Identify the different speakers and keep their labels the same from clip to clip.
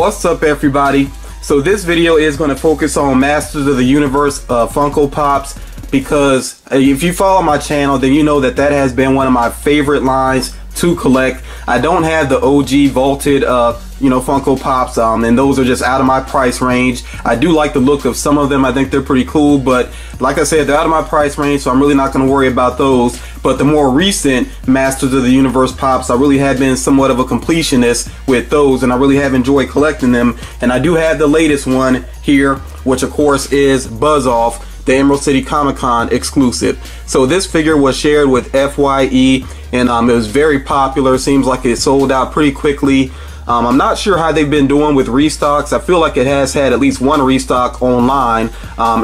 Speaker 1: What's up, everybody? So this video is going to focus on Masters of the Universe Funko Pops, because if you follow my channel, then you know that that has been one of my favorite lines to collect. I don't have the OG vaulted Funko Pops, and those are just out of my price range. I do like the look of some of them. I think they're pretty cool, but like I said, they're out of my price range, so I'm really not going to worry about those. But the more recent Masters of the Universe Pops, I really have been somewhat of a completionist with those, and I really have enjoyed collecting them. And I do have the latest one here, which of course is BuzzOff, the Emerald City Comic Con exclusive. So this figure was shared with FYE, and it was very popular. Seems like it sold out pretty quickly. I'm not sure how they've been doing with restocks. I feel like it has had at least one restock online.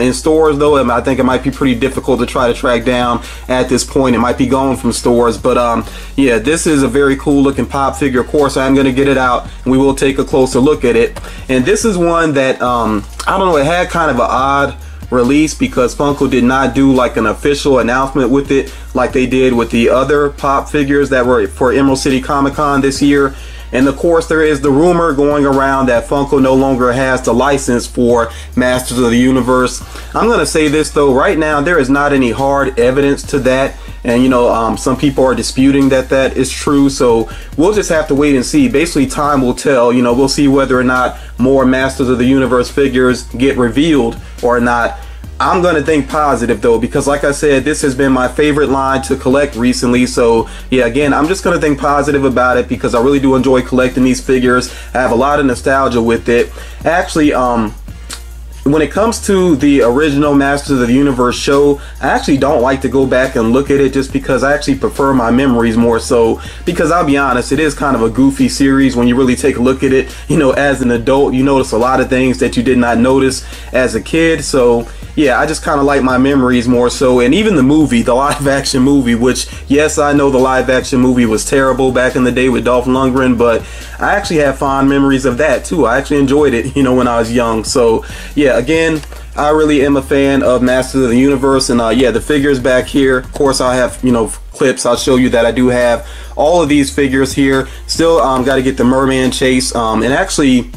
Speaker 1: In stores though, I think it might be pretty difficult to try to track down at this point. It might be gone from stores, but yeah, this is a very cool looking pop figure. Of course, I'm going to get it out and we will take a closer look at it. And this is one that I don't know, it had kind of an odd release because Funko did not do like an official announcement with it like they did with the other pop figures that were for Emerald City Comic Con this year. And of course, there is the rumor going around that Funko no longer has the license for Masters of the Universe. I'm going to say this though, right now there is not any hard evidence to that, and some people are disputing that that is true, so we'll just have to wait and see. Basically, time will tell. We'll see whether or not more Masters of the Universe figures get revealed or not. I'm going to think positive though, because like I said, this has been my favorite line to collect recently. So yeah, again, I'm just going to think positive about it because I really do enjoy collecting these figures. I have a lot of nostalgia with it. Actually, when it comes to the original Masters of the Universe show, I actually don't like to go back and look at it just because I actually prefer my memories more so, because I'll be honest, it is kind of a goofy series when you really take a look at it. As an adult, you notice a lot of things that you did not notice as a kid. So yeah, I just kind of like my memories more so. And even the movie, the live action movie, which yes, I know the live action movie was terrible back in the day with Dolph Lundgren, but I actually have fond memories of that too. I actually enjoyed it, when I was young. So yeah, again, I really am a fan of Masters of the Universe. And yeah, the figures back here, of course I'll have clips. I'll show you that I do have all of these figures here. Still got to get the Merman Chase, and actually,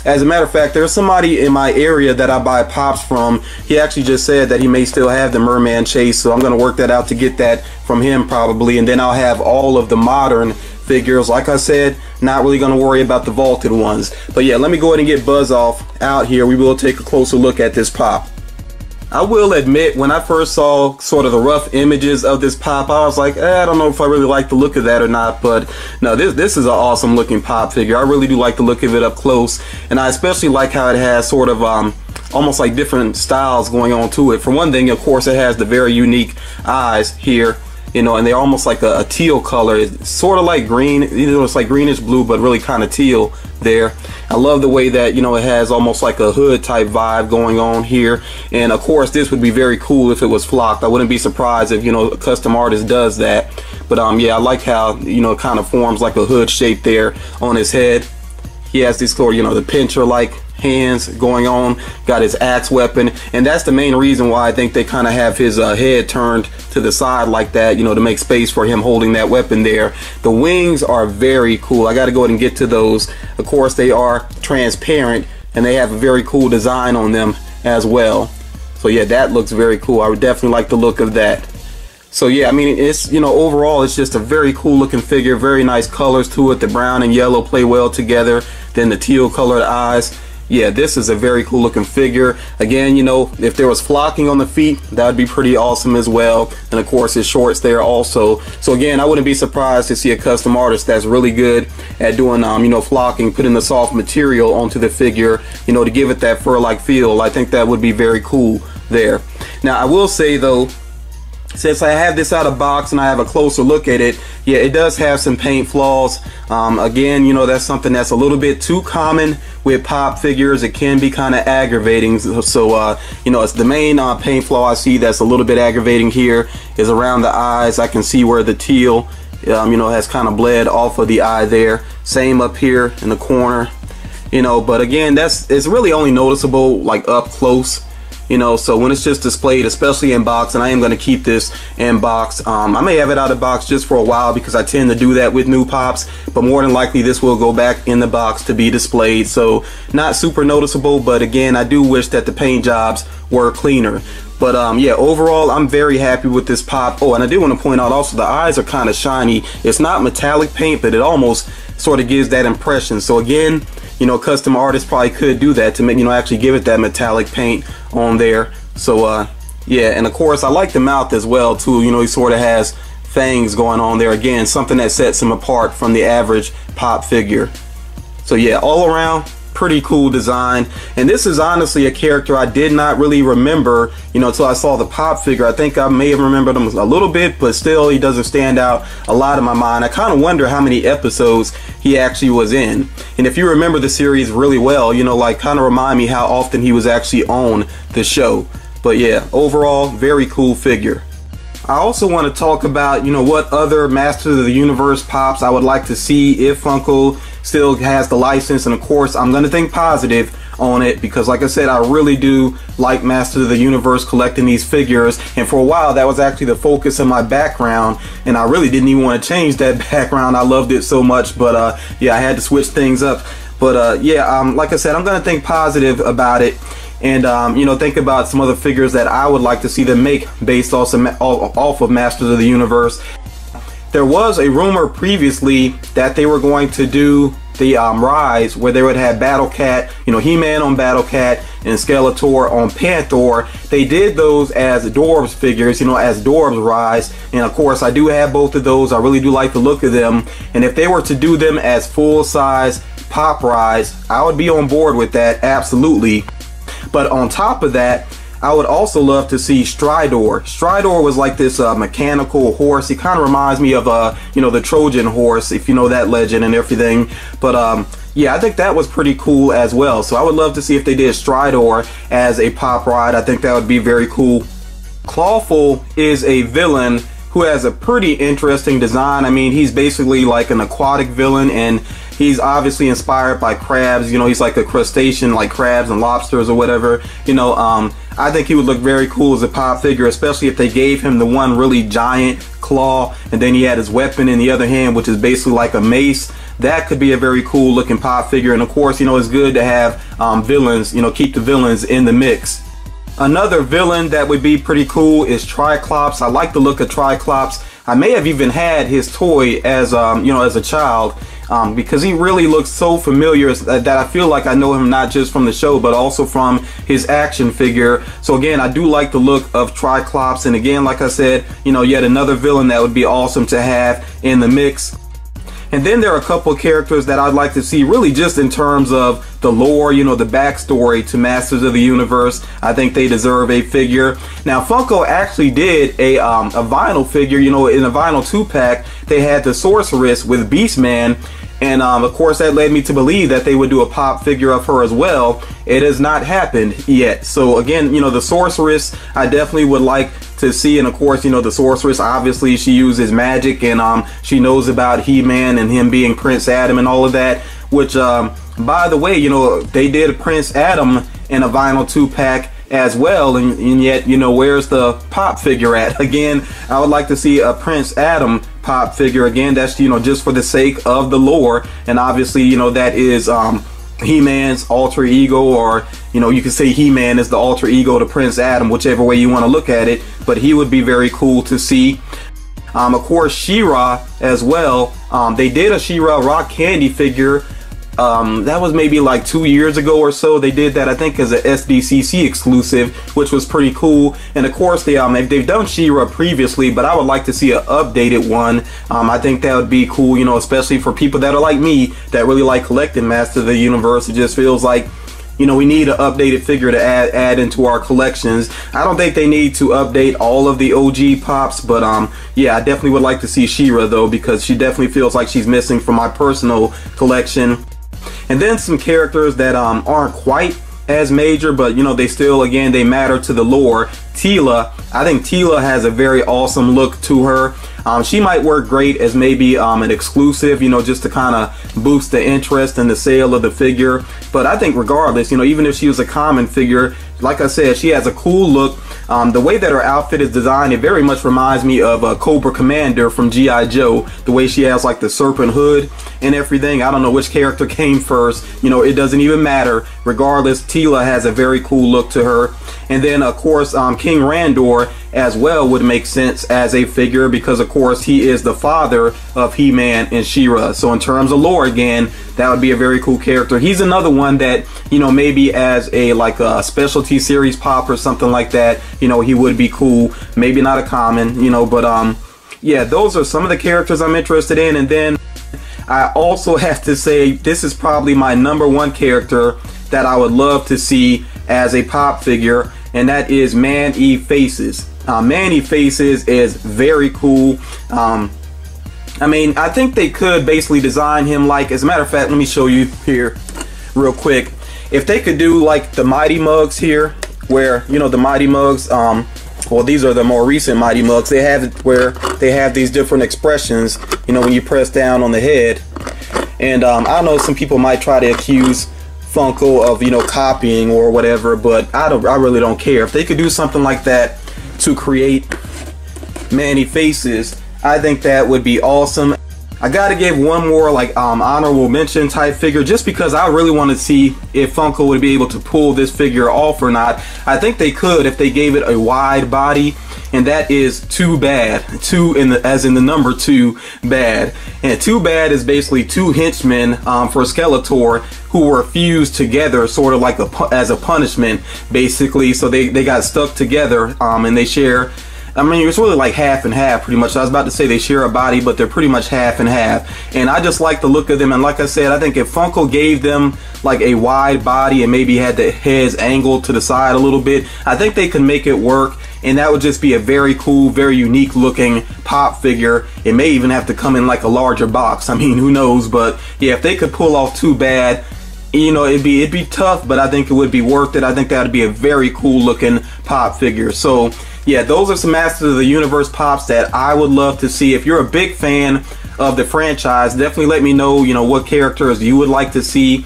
Speaker 1: as a matter of fact, there's somebody in my area that I buy pops from. He actually just said that he may still have the Merman Chase, so I'm going to work that out to get that from him probably. And then I'll have all of the modern figures. Like I said, not really going to worry about the vaulted ones. But yeah, let me go ahead and get BuzzOff out here. We will take a closer look at this pop. I will admit, when I first saw sort of the rough images of this pop, I was like, I don't know if I really like the look of that or not. But no, this is an awesome looking pop figure. I really do like the look of it up close, and I especially like how it has sort of almost like different styles going on to it. For one thing, of course, it has the very unique eyes here, and they're almost like a teal color. It's sort of like green, it's like greenish blue, but really kind of teal there. I love the way that, it has almost like a hood type vibe going on here. And of course, this would be very cool if it was flocked. I wouldn't be surprised if, a custom artist does that. But yeah, I like how, it kind of forms like a hood shape there on his head. He has this sort of, the pincher like hands going on, got his axe weapon, and that's the main reason why I think they kind of have his head turned to the side like that, to make space for him holding that weapon there. The wings are very cool. I got to go ahead and get to those. Of course, they are transparent and they have a very cool design on them as well. So yeah, that looks very cool. I would definitely like the look of that. So yeah, I mean, it's, overall it's just a very cool looking figure, very nice colors to it. The brown and yellow play well together, then the teal colored eyes. Yeah, this is a very cool looking figure. Again, if there was flocking on the feet, that would be pretty awesome as well. And of course his shorts there also. So again, I wouldn't be surprised to see a custom artist that's really good at doing flocking, putting the soft material onto the figure, to give it that fur-like feel. I think that would be very cool there. Now I will say though, since I have this out of box and I have a closer look at it, yeah, it does have some paint flaws. Again, that's something that's a little bit too common with pop figures. It can be kind of aggravating. So, it's the main paint flaw I see that's a little bit aggravating here is around the eyes. I can see where the teal, has kind of bled off of the eye there. Same up here in the corner, but again, it's really only noticeable like up close. you know, so when it's just displayed, especially in box, and I am going to keep this in box. I may have it out of box just for a while because I tend to do that with new pops, but more than likely this will go back in the box to be displayed. So not super noticeable, but again, I do wish that the paint jobs were cleaner. But yeah, overall, I'm very happy with this pop. Oh, and I do want to point out also the eyes are kind of shiny. It's not metallic paint, but it almost sort of gives that impression. So again, you know, custom artists probably could do that to make, you know, actually give it that metallic paint on there. So yeah, and of course I like the mouth as well too. You know, he sort of has fangs going on there. Again, something that sets him apart from the average pop figure. So yeah, all around pretty cool design. And this is honestly a character I did not really remember, you know, until I saw the pop figure. I think I may have remembered him a little bit, but still he doesn't stand out a lot in my mind. I kind of wonder how many episodes he actually was in. And if you remember the series really well, you know, like kind of remind me how often he was actually on the show. But yeah, overall, very cool figure. I also want to talk about, you know, what other Masters of the Universe pops I would like to see if Funko still has the license. And of course, I'm going to think positive on it because, like I said, I really do like Masters of the Universe, collecting these figures. And for a while, that was actually the focus of my background. And I really didn't even want to change that background. I loved it so much. But yeah, I had to switch things up. But yeah, like I said, I'm going to think positive about it. And you know, think about some other figures that I would like to see them make based off of Masters of the Universe. There was a rumor previously that they were going to do the Rise, where they would have Battle Cat, you know, He-Man on Battle Cat and Skeletor on Panther. They did those as Dorbs figures, you know, as Dorbs Rise. And of course, I do have both of those. I really do like the look of them. And if they were to do them as full-size Pop Rise, I would be on board with that, absolutely. But on top of that, I would also love to see Stridor. Stridor was like this mechanical horse. He kind of reminds me of you know, the Trojan horse, if you know that legend and everything. But yeah, I think that was pretty cool as well. So I would love to see if they did Stridor as a pop ride. I think that would be very cool. Clawful is a villain who has a pretty interesting design. I mean, he's basically like an aquatic villain, and he's obviously inspired by crabs. You know, he's like a crustacean, like crabs and lobsters or whatever. You know, I think he would look very cool as a pop figure, especially if they gave him the one really giant claw, and then he had his weapon in the other hand, which is basically like a mace. That could be a very cool looking pop figure. And of course, you know, it's good to have villains, you know, keep the villains in the mix. Another villain that would be pretty cool is Triclops. I like the look of Triclops. I may have even had his toy as you know, as a child, because he really looks so familiar that I feel like I know him not just from the show but also from his action figure. So again, I do like the look of Triclops, and again, like I said, you know, yet another villain that would be awesome to have in the mix. And then there are a couple of characters that I'd like to see really just in terms of the lore, you know, the backstory to Masters of the Universe. I think they deserve a figure. Now, Funko actually did a vinyl figure, you know, in a vinyl 2-pack. They had the Sorceress with Beastman. And of course, that led me to believe that they would do a pop figure of her as well. It has not happened yet. So again, you know, the Sorceress, I definitely would like to see. And of course, you know, the Sorceress, obviously she uses magic, and she knows about He-Man and him being Prince Adam and all of that. Which, by the way, you know, they did Prince Adam in a vinyl 2-pack as well, and yet, you know, where's the pop figure at? Again, I would like to see a Prince Adam pop figure. Again, that's, you know, just for the sake of the lore, and obviously, you know, that is He-Man's alter ego, or, you know, you can say He-Man is the alter ego to Prince Adam, whichever way you want to look at it, but he would be very cool to see. Of course, She-Ra as well. They did a She-Ra rock candy figure. That was maybe like 2 years ago or so. They did that, I think, as a SDCC exclusive, which was pretty cool. And of course, they've done She-Ra previously, but I would like to see an updated one. I think that would be cool, you know, especially for people that are like me, that really like collecting Masters of the Universe. It just feels like, you know, we need an updated figure to add into our collections. I don't think they need to update all of the OG pops, but yeah, I definitely would like to see She-Ra though, because she definitely feels like she's missing from my personal collection. And then some characters that aren't quite as major, but you know, they still, again, they matter to the lore. Teela, I think Teela has a very awesome look to her. She might work great as maybe an exclusive, you know, just to kind of boost the interest and the sale of the figure. But I think regardless, you know, even if she was a common figure, like I said, she has a cool look. The way that her outfit is designed, it very much reminds me of Cobra Commander from G.I. Joe. The way she has like the serpent hood and everything. I don't know which character came first. You know, it doesn't even matter. Regardless, Teela has a very cool look to her. And then, of course, King Randor as well would make sense as a figure because, of course, he is the father of He-Man and She-Ra. So in terms of lore, again, that would be a very cool character. He's another one that, you know, maybe as a like a specialty series pop or something like that, you know, he would be cool. Maybe not a common, you know, but yeah, those are some of the characters I'm interested in. And then I also have to say this is probably my #1 character that I would love to see as a pop figure, and that is Man-E-Faces. Man-E-Faces is very cool. I mean, I think they could basically design him like, as a matter of fact, let me show you here real quick. If they could do like the Mighty Mugs here, where, you know, the Mighty Mugs, well, these are the more recent Mighty Mugs. They have it where they have these different expressions, you know, when you press down on the head. And I know some people might try to accuse Funko of, you know, copying or whatever, but I really don't care. If they could do something like that to create Man-E-Faces, I think that would be awesome. I gotta give one more like honorable mention type figure, just because I really want to see if Funko would be able to pull this figure off or not. I think they could if they gave it a wide body, and that is Too Bad. As in the number 2 bad. And Too Bad is basically 2 henchmen for Skeletor who were fused together, sort of like as a punishment, basically. So they got stuck together, and they share, I mean, it's really like half and half pretty much. I was about to say they share a body, but they're pretty much half and half. And I just like the look of them. And like I said, I think if Funko gave them like a wide body and maybe had the heads angled to the side a little bit, I think they could make it work. And that would just be a very cool, very unique looking pop figure. It may even have to come in like a larger box. I mean, who knows? But yeah, if they could pull off Too Bad, you know, it'd be tough, but I think it would be worth it. I think that would be a very cool looking pop figure. So yeah, those are some Masters of the Universe pops that I would love to see. If you're a big fan of the franchise, definitely let me know, you know, what characters you would like to see,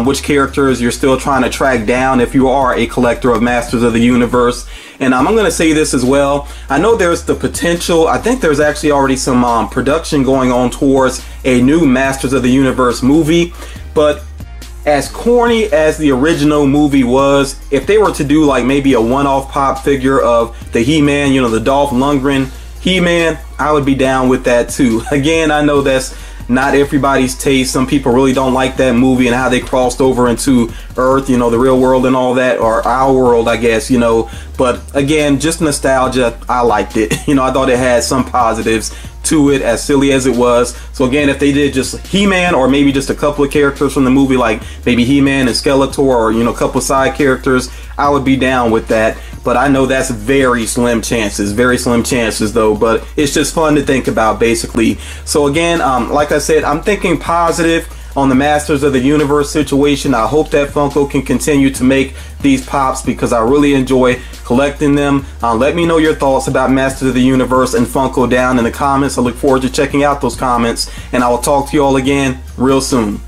Speaker 1: which characters you're still trying to track down if you are a collector of Masters of the Universe. And I'm going to say this as well. I know there's the potential, I think there's actually already some production going on towards a new Masters of the Universe movie, but as corny as the original movie was, if they were to do like maybe a one-off pop figure of the He-Man, you know, the Dolph Lundgren He-Man, I would be down with that too. Again, I know that's not everybody's taste. Some people really don't like that movie and how they crossed over into Earth, you know, the real world and all that, or our world, I guess, you know. But again, just nostalgia, I liked it. You know, I thought it had some positives to it, as silly as it was. So again, if they did just He-Man, or maybe just a couple of characters from the movie, like maybe He-Man and Skeletor, or, you know, a couple of side characters, I would be down with that. But I know that's very slim chances though, but it's just fun to think about, basically. So again, like I said, I'm thinking positive on the Masters of the Universe situation. I hope that Funko can continue to make these pops because I really enjoy collecting them. Let me know your thoughts about Masters of the Universe and Funko down in the comments. I look forward to checking out those comments, and I will talk to you all again real soon.